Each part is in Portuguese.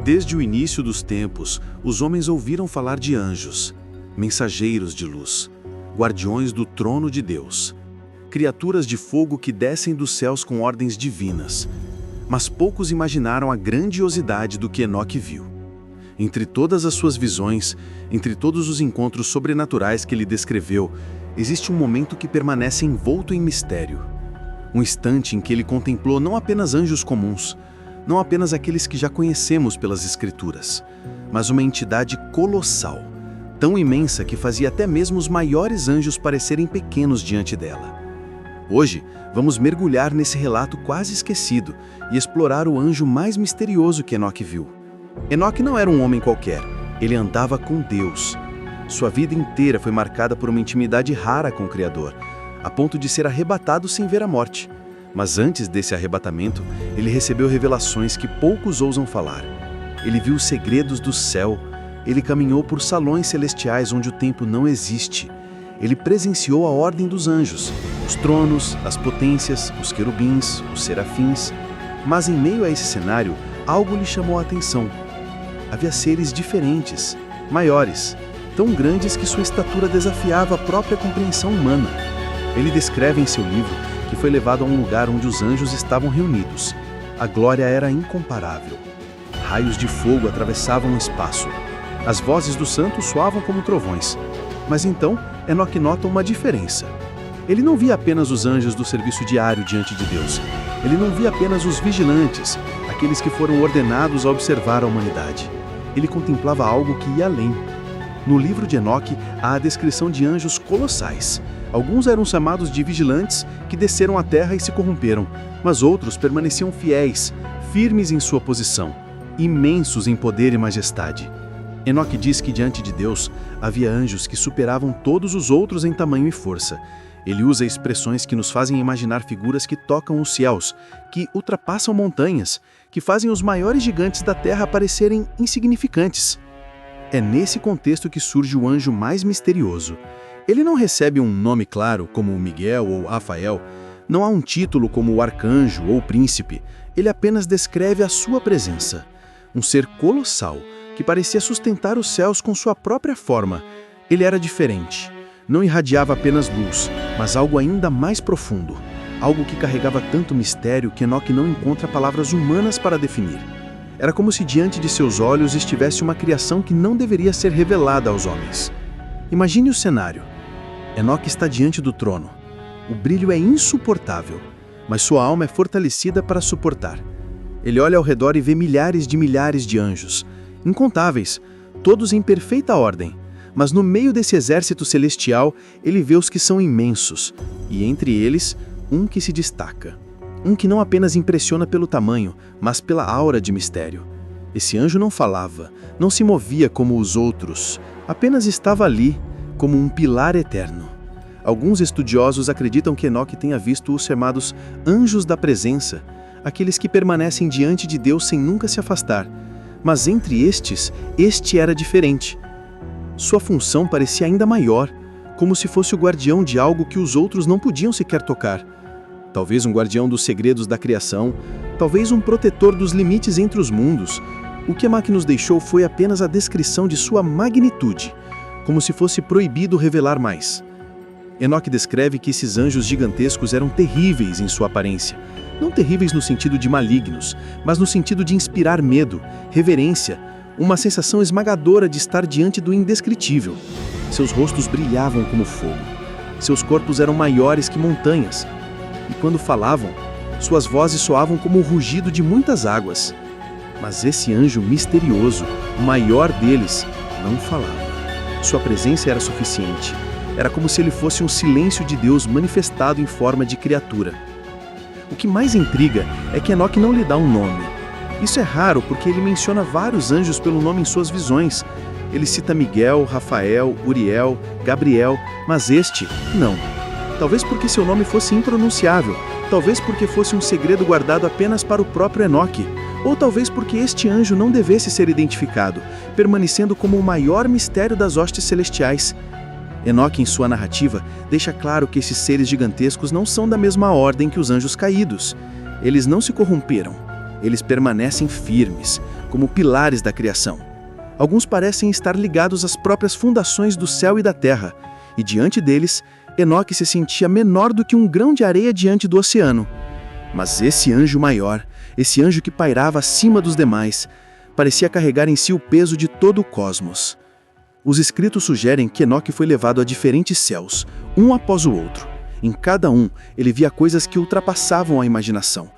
Desde o início dos tempos, os homens ouviram falar de anjos, mensageiros de luz, guardiões do trono de Deus, criaturas de fogo que descem dos céus com ordens divinas. Mas poucos imaginaram a grandiosidade do que Enoque viu. Entre todas as suas visões, entre todos os encontros sobrenaturais que ele descreveu, existe um momento que permanece envolto em mistério. Um instante em que ele contemplou não apenas anjos comuns, não apenas aqueles que já conhecemos pelas Escrituras, mas uma entidade colossal, tão imensa que fazia até mesmo os maiores anjos parecerem pequenos diante dela. Hoje, vamos mergulhar nesse relato quase esquecido e explorar o anjo mais misterioso que Enoque viu. Enoque não era um homem qualquer, ele andava com Deus. Sua vida inteira foi marcada por uma intimidade rara com o Criador, a ponto de ser arrebatado sem ver a morte. Mas antes desse arrebatamento, ele recebeu revelações que poucos ousam falar. Ele viu os segredos do céu, ele caminhou por salões celestiais onde o tempo não existe. Ele presenciou a ordem dos anjos, os tronos, as potências, os querubins, os serafins. Mas em meio a esse cenário, algo lhe chamou a atenção. Havia seres diferentes, maiores, tão grandes que sua estatura desafiava a própria compreensão humana. Ele descreve em seu livro que foi levado a um lugar onde os anjos estavam reunidos. A glória era incomparável. Raios de fogo atravessavam o espaço. As vozes dos santos soavam como trovões. Mas então, Enoque nota uma diferença. Ele não via apenas os anjos do serviço diário diante de Deus. Ele não via apenas os vigilantes, aqueles que foram ordenados a observar a humanidade. Ele contemplava algo que ia além. No livro de Enoque, há a descrição de anjos colossais. Alguns eram chamados de vigilantes que desceram à terra e se corromperam, mas outros permaneciam fiéis, firmes em sua posição, imensos em poder e majestade. Enoque diz que diante de Deus havia anjos que superavam todos os outros em tamanho e força. Ele usa expressões que nos fazem imaginar figuras que tocam os céus, que ultrapassam montanhas, que fazem os maiores gigantes da terra parecerem insignificantes. É nesse contexto que surge o anjo mais misterioso. Ele não recebe um nome claro, como Miguel ou Rafael. Não há um título como o arcanjo ou príncipe. Ele apenas descreve a sua presença. Um ser colossal, que parecia sustentar os céus com sua própria forma. Ele era diferente. Não irradiava apenas luz, mas algo ainda mais profundo. Algo que carregava tanto mistério que Enoque não encontra palavras humanas para definir. Era como se diante de seus olhos estivesse uma criação que não deveria ser revelada aos homens. Imagine o cenário. Enoque está diante do trono. O brilho é insuportável, mas sua alma é fortalecida para suportar. Ele olha ao redor e vê milhares de anjos, incontáveis, todos em perfeita ordem. Mas no meio desse exército celestial, ele vê os que são imensos, e entre eles, um que se destaca. Um que não apenas impressiona pelo tamanho, mas pela aura de mistério. Esse anjo não falava, não se movia como os outros, apenas estava ali, como um pilar eterno. Alguns estudiosos acreditam que Enoque tenha visto os chamados anjos da presença, aqueles que permanecem diante de Deus sem nunca se afastar. Mas entre estes, este era diferente. Sua função parecia ainda maior, como se fosse o guardião de algo que os outros não podiam sequer tocar. Talvez um guardião dos segredos da criação, talvez um protetor dos limites entre os mundos. O que Enoque nos deixou foi apenas a descrição de sua magnitude, como se fosse proibido revelar mais. Enoque descreve que esses anjos gigantescos eram terríveis em sua aparência. Não terríveis no sentido de malignos, mas no sentido de inspirar medo, reverência, uma sensação esmagadora de estar diante do indescritível. Seus rostos brilhavam como fogo. Seus corpos eram maiores que montanhas. E quando falavam, suas vozes soavam como o rugido de muitas águas. Mas esse anjo misterioso, o maior deles, não falava. Sua presença era suficiente. Era como se ele fosse um silêncio de Deus manifestado em forma de criatura. O que mais intriga é que Enoque não lhe dá um nome. Isso é raro porque ele menciona vários anjos pelo nome em suas visões. Ele cita Miguel, Rafael, Uriel, Gabriel, mas este, não. Talvez porque seu nome fosse impronunciável, talvez porque fosse um segredo guardado apenas para o próprio Enoque, ou talvez porque este anjo não devesse ser identificado, permanecendo como o maior mistério das hostes celestiais. Enoque, em sua narrativa, deixa claro que esses seres gigantescos não são da mesma ordem que os anjos caídos. Eles não se corromperam. Eles permanecem firmes, como pilares da criação. Alguns parecem estar ligados às próprias fundações do céu e da terra, e diante deles, Enoque se sentia menor do que um grão de areia diante do oceano. Mas esse anjo maior, esse anjo que pairava acima dos demais, parecia carregar em si o peso de todo o cosmos. Os escritos sugerem que Enoque foi levado a diferentes céus, um após o outro. Em cada um, ele via coisas que ultrapassavam a imaginação.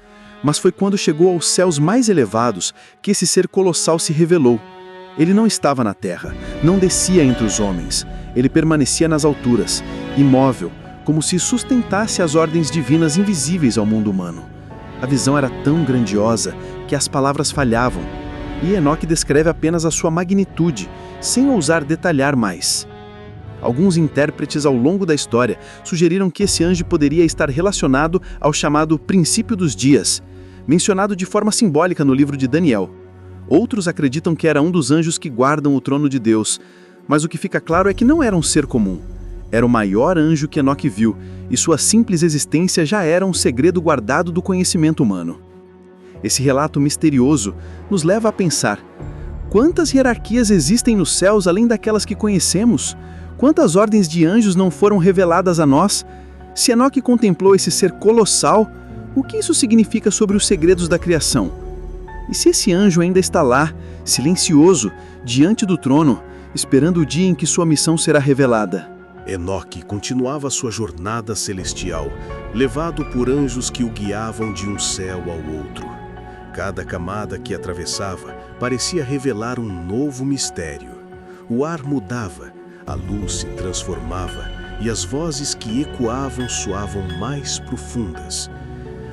Mas foi quando chegou aos céus mais elevados que esse ser colossal se revelou. Ele não estava na terra, não descia entre os homens. Ele permanecia nas alturas, imóvel, como se sustentasse as ordens divinas invisíveis ao mundo humano. A visão era tão grandiosa que as palavras falhavam, e Enoque descreve apenas a sua magnitude, sem ousar detalhar mais. Alguns intérpretes ao longo da história sugeriram que esse anjo poderia estar relacionado ao chamado princípio dos dias, mencionado de forma simbólica no livro de Daniel. Outros acreditam que era um dos anjos que guardam o trono de Deus, mas o que fica claro é que não era um ser comum. Era o maior anjo que Enoque viu, e sua simples existência já era um segredo guardado do conhecimento humano. Esse relato misterioso nos leva a pensar: quantas hierarquias existem nos céus além daquelas que conhecemos? Quantas ordens de anjos não foram reveladas a nós? Se Enoque contemplou esse ser colossal, o que isso significa sobre os segredos da criação? E se esse anjo ainda está lá, silencioso, diante do trono, esperando o dia em que sua missão será revelada? Enoque continuava sua jornada celestial, levado por anjos que o guiavam de um céu ao outro. Cada camada que atravessava parecia revelar um novo mistério. O ar mudava, a luz se transformava e as vozes que ecoavam soavam mais profundas.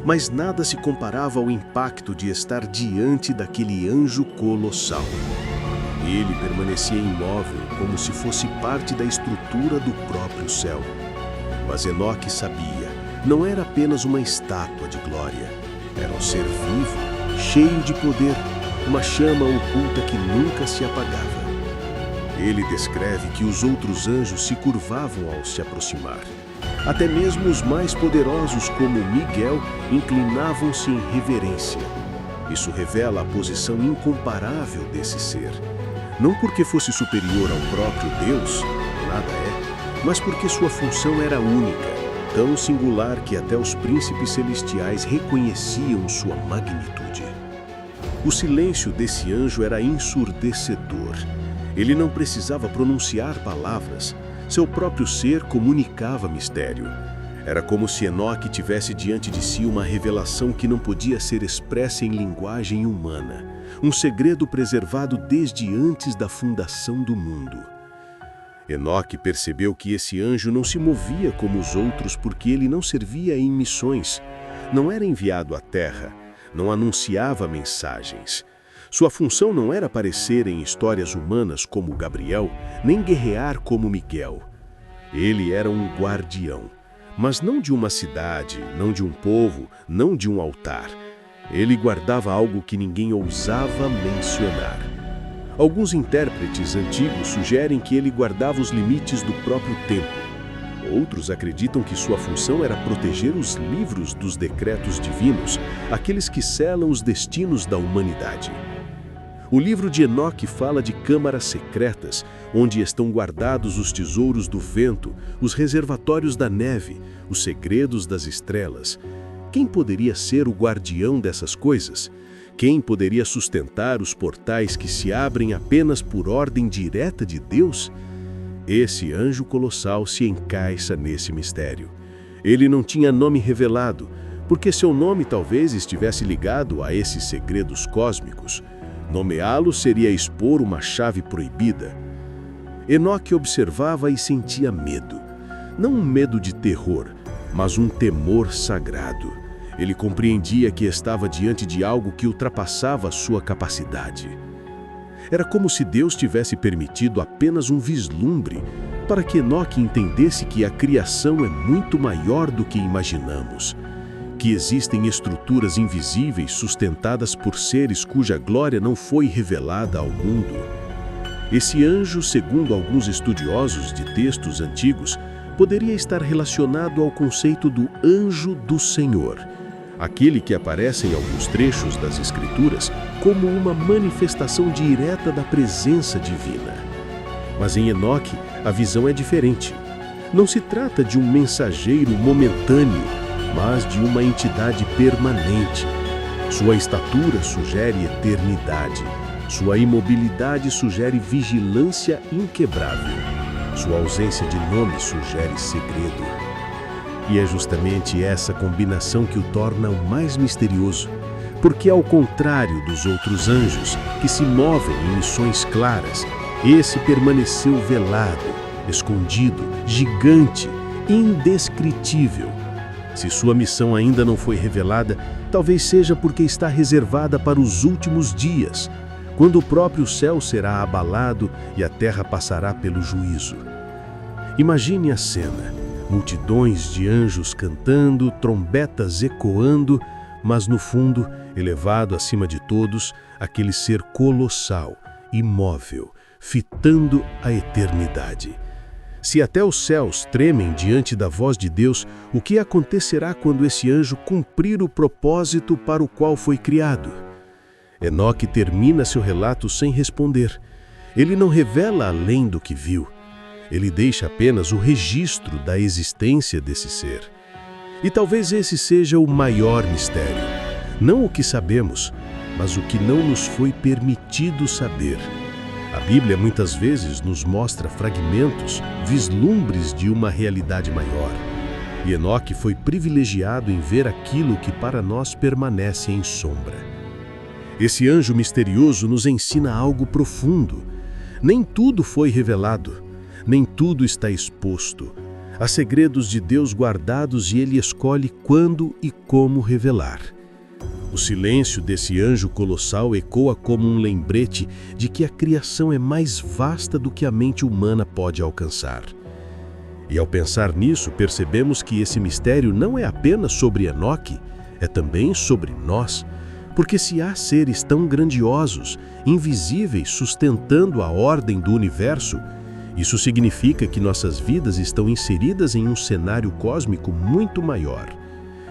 Mas nada se comparava ao impacto de estar diante daquele anjo colossal. Ele permanecia imóvel, como se fosse parte da estrutura do próprio céu. Mas Enoque sabia, não era apenas uma estátua de glória. Era um ser vivo, cheio de poder, uma chama oculta que nunca se apagava. Ele descreve que os outros anjos se curvavam ao se aproximar. Até mesmo os mais poderosos, como Miguel, inclinavam-se em reverência. Isso revela a posição incomparável desse ser. Não porque fosse superior ao próprio Deus, nada é, mas porque sua função era única, tão singular que até os príncipes celestiais reconheciam sua magnitude. O silêncio desse anjo era ensurdecedor. Ele não precisava pronunciar palavras. Seu próprio ser comunicava mistério. Era como se Enoque tivesse diante de si uma revelação que não podia ser expressa em linguagem humana, um segredo preservado desde antes da fundação do mundo. Enoque percebeu que esse anjo não se movia como os outros porque ele não servia em missões, não era enviado à terra, não anunciava mensagens. Sua função não era aparecer em histórias humanas como Gabriel, nem guerrear como Miguel. Ele era um guardião, mas não de uma cidade, não de um povo, não de um altar. Ele guardava algo que ninguém ousava mencionar. Alguns intérpretes antigos sugerem que ele guardava os limites do próprio tempo. Outros acreditam que sua função era proteger os livros dos decretos divinos, aqueles que selam os destinos da humanidade. O livro de Enoque fala de câmaras secretas, onde estão guardados os tesouros do vento, os reservatórios da neve, os segredos das estrelas. Quem poderia ser o guardião dessas coisas? Quem poderia sustentar os portais que se abrem apenas por ordem direta de Deus? Esse anjo colossal se encaixa nesse mistério. Ele não tinha nome revelado, porque seu nome talvez estivesse ligado a esses segredos cósmicos. Nomeá-lo seria expor uma chave proibida. Enoque observava e sentia medo. Não um medo de terror, mas um temor sagrado. Ele compreendia que estava diante de algo que ultrapassava sua capacidade. Era como se Deus tivesse permitido apenas um vislumbre para que Enoque entendesse que a criação é muito maior do que imaginamos, que existem estruturas invisíveis sustentadas por seres cuja glória não foi revelada ao mundo. Esse anjo, segundo alguns estudiosos de textos antigos, poderia estar relacionado ao conceito do anjo do Senhor, aquele que aparece em alguns trechos das Escrituras como uma manifestação direta da presença divina. Mas em Enoque, a visão é diferente. Não se trata de um mensageiro momentâneo, mas de uma entidade permanente. Sua estatura sugere eternidade. Sua imobilidade sugere vigilância inquebrável. Sua ausência de nome sugere segredo. E é justamente essa combinação que o torna o mais misterioso, porque ao contrário dos outros anjos, que se movem em missões claras, esse permaneceu velado, escondido, gigante, indescritível. Se sua missão ainda não foi revelada, talvez seja porque está reservada para os últimos dias, quando o próprio céu será abalado e a terra passará pelo juízo. Imagine a cena: multidões de anjos cantando, trombetas ecoando, mas no fundo, elevado acima de todos, aquele ser colossal, imóvel, fitando a eternidade. Se até os céus tremem diante da voz de Deus, o que acontecerá quando esse anjo cumprir o propósito para o qual foi criado? Enoque termina seu relato sem responder. Ele não revela além do que viu. Ele deixa apenas o registro da existência desse ser. E talvez esse seja o maior mistério. Não o que sabemos, mas o que não nos foi permitido saber. A Bíblia muitas vezes nos mostra fragmentos, vislumbres de uma realidade maior. E Enoque foi privilegiado em ver aquilo que para nós permanece em sombra. Esse anjo misterioso nos ensina algo profundo. Nem tudo foi revelado, nem tudo está exposto. Há segredos de Deus guardados e Ele escolhe quando e como revelar. O silêncio desse anjo colossal ecoa como um lembrete de que a criação é mais vasta do que a mente humana pode alcançar. E ao pensar nisso, percebemos que esse mistério não é apenas sobre Enoque, é também sobre nós. Porque se há seres tão grandiosos, invisíveis, sustentando a ordem do universo, isso significa que nossas vidas estão inseridas em um cenário cósmico muito maior.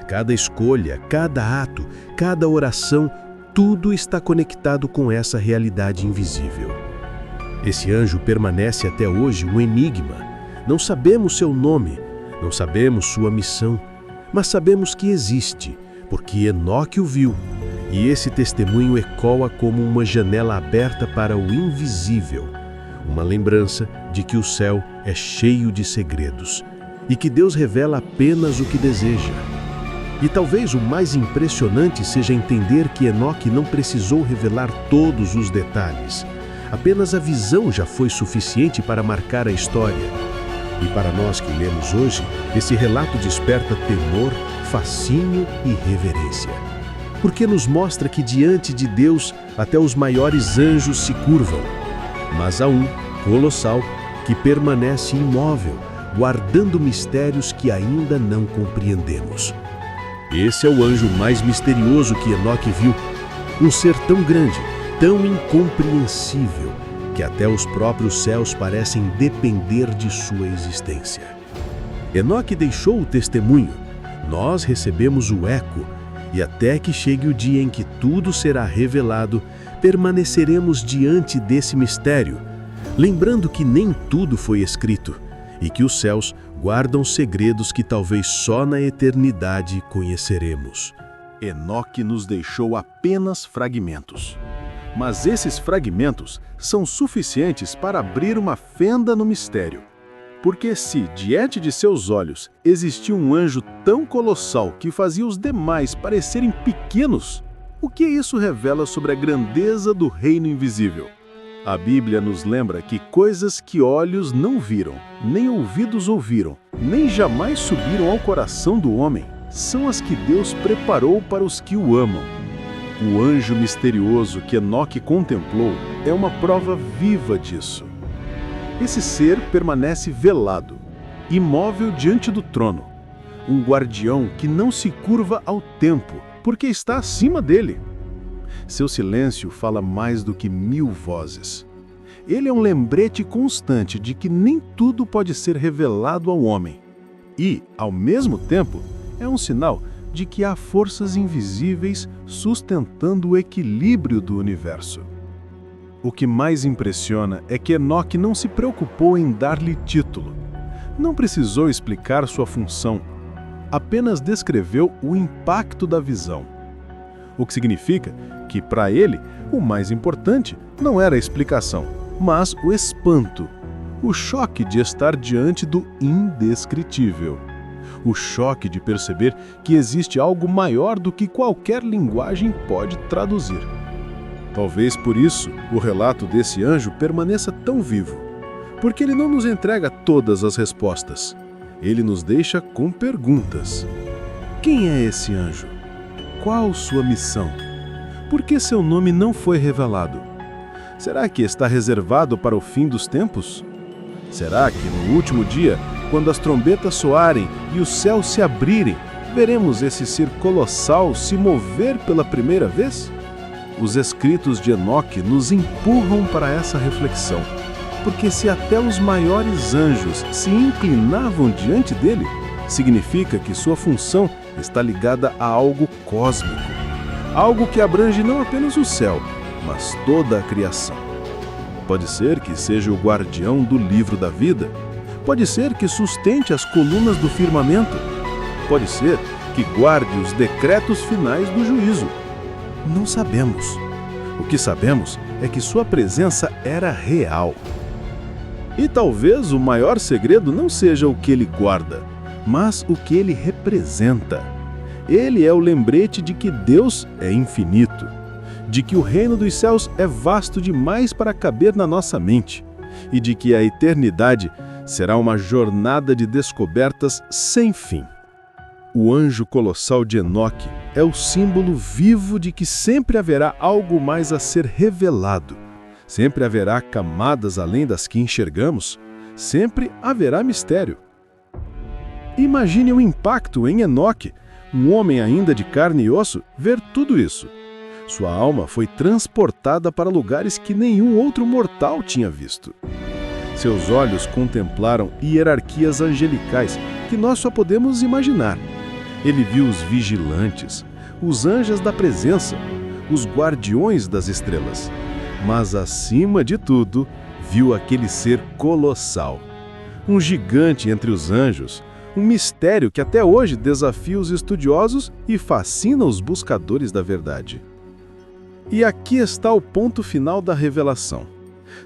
Cada escolha, cada ato, cada oração, tudo está conectado com essa realidade invisível. Esse anjo permanece até hoje um enigma. Não sabemos seu nome, não sabemos sua missão, mas sabemos que existe, porque Enoque o viu. E esse testemunho ecoa como uma janela aberta para o invisível, uma lembrança de que o céu é cheio de segredos e que Deus revela apenas o que deseja. E talvez o mais impressionante seja entender que Enoque não precisou revelar todos os detalhes. Apenas a visão já foi suficiente para marcar a história. E para nós que lemos hoje, esse relato desperta temor, fascínio e reverência. Porque nos mostra que diante de Deus até os maiores anjos se curvam. Mas há um, colossal, que permanece imóvel, guardando mistérios que ainda não compreendemos. Esse é o anjo mais misterioso que Enoque viu, um ser tão grande, tão incompreensível, que até os próprios céus parecem depender de sua existência. Enoque deixou o testemunho, nós recebemos o eco, e até que chegue o dia em que tudo será revelado, permaneceremos diante desse mistério, lembrando que nem tudo foi escrito e que os céus guardam segredos que talvez só na eternidade conheceremos. Enoque nos deixou apenas fragmentos. Mas esses fragmentos são suficientes para abrir uma fenda no mistério. Porque se, diante de seus olhos, existia um anjo tão colossal que fazia os demais parecerem pequenos, o que isso revela sobre a grandeza do reino invisível? A Bíblia nos lembra que coisas que olhos não viram, nem ouvidos ouviram, nem jamais subiram ao coração do homem, são as que Deus preparou para os que o amam. O anjo misterioso que Enoque contemplou é uma prova viva disso. Esse ser permanece velado, imóvel diante do trono, um guardião que não se curva ao tempo, porque está acima dele. Seu silêncio fala mais do que 1000 vozes. Ele é um lembrete constante de que nem tudo pode ser revelado ao homem. E, ao mesmo tempo, é um sinal de que há forças invisíveis sustentando o equilíbrio do universo. O que mais impressiona é que Enoque não se preocupou em dar-lhe título. Não precisou explicar sua função, apenas descreveu o impacto da visão. O que significa que, para ele, o mais importante não era a explicação, mas o espanto, o choque de estar diante do indescritível, o choque de perceber que existe algo maior do que qualquer linguagem pode traduzir. Talvez por isso o relato desse anjo permaneça tão vivo, porque ele não nos entrega todas as respostas. Ele nos deixa com perguntas. Quem é esse anjo? Qual sua missão? Por que seu nome não foi revelado? Será que está reservado para o fim dos tempos? Será que no último dia, quando as trombetas soarem e os céus se abrirem, veremos esse ser colossal se mover pela primeira vez? Os escritos de Enoque nos empurram para essa reflexão, porque se até os maiores anjos se inclinavam diante dele, significa que sua função está ligada a algo cósmico, algo que abrange não apenas o céu, mas toda a criação. Pode ser que seja o guardião do livro da vida, pode ser que sustente as colunas do firmamento, pode ser que guarde os decretos finais do juízo. Não sabemos. O que sabemos é que sua presença era real. E talvez o maior segredo não seja o que ele guarda, mas o que ele representa. Ele é o lembrete de que Deus é infinito, de que o reino dos céus é vasto demais para caber na nossa mente, e de que a eternidade será uma jornada de descobertas sem fim. O anjo colossal de Enoque é o símbolo vivo de que sempre haverá algo mais a ser revelado, sempre haverá camadas além das que enxergamos, sempre haverá mistério. Imagine o impacto em Enoque, um homem ainda de carne e osso, ver tudo isso. Sua alma foi transportada para lugares que nenhum outro mortal tinha visto. Seus olhos contemplaram hierarquias angelicais que nós só podemos imaginar. Ele viu os vigilantes, os anjos da presença, os guardiões das estrelas. Mas, acima de tudo, viu aquele ser colossal. Um gigante entre os anjos, um mistério que até hoje desafia os estudiosos e fascina os buscadores da verdade. E aqui está o ponto final da revelação.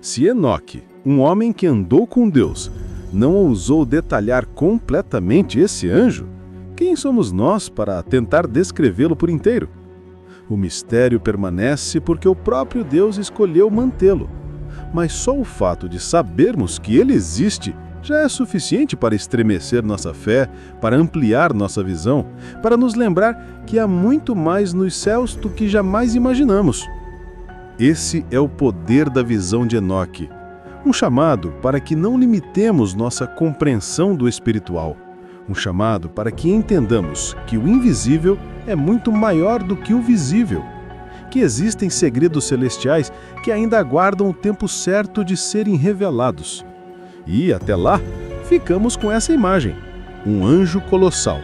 Se Enoque, um homem que andou com Deus, não ousou detalhar completamente esse anjo, quem somos nós para tentar descrevê-lo por inteiro? O mistério permanece porque o próprio Deus escolheu mantê-lo. Mas só o fato de sabermos que ele existe já é suficiente para estremecer nossa fé, para ampliar nossa visão, para nos lembrar que há muito mais nos céus do que jamais imaginamos. Esse é o poder da visão de Enoque, um chamado para que não limitemos nossa compreensão do espiritual, um chamado para que entendamos que o invisível é muito maior do que o visível, que existem segredos celestiais que ainda aguardam o tempo certo de serem revelados. E, até lá, ficamos com essa imagem, um anjo colossal,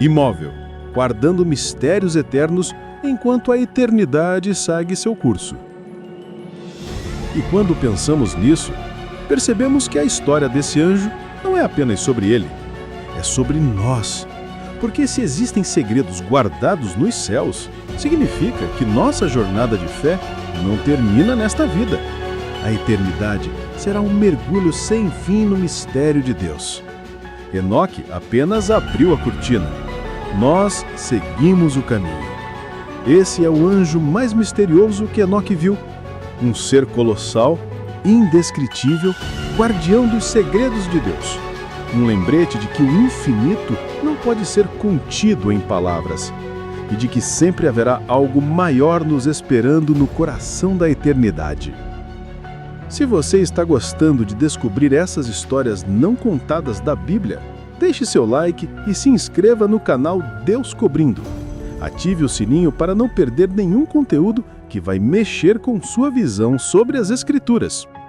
imóvel, guardando mistérios eternos enquanto a eternidade segue seu curso. E quando pensamos nisso, percebemos que a história desse anjo não é apenas sobre ele, é sobre nós. Porque se existem segredos guardados nos céus, significa que nossa jornada de fé não termina nesta vida. A eternidade será um mergulho sem fim no mistério de Deus. Enoque apenas abriu a cortina. Nós seguimos o caminho. Esse é o anjo mais misterioso que Enoque viu. Um ser colossal, indescritível, guardião dos segredos de Deus. Um lembrete de que o infinito não pode ser contido em palavras e de que sempre haverá algo maior nos esperando no coração da eternidade. Se você está gostando de descobrir essas histórias não contadas da Bíblia, deixe seu like e se inscreva no canal Deus Cobrindo. Ative o sininho para não perder nenhum conteúdo que vai mexer com sua visão sobre as Escrituras.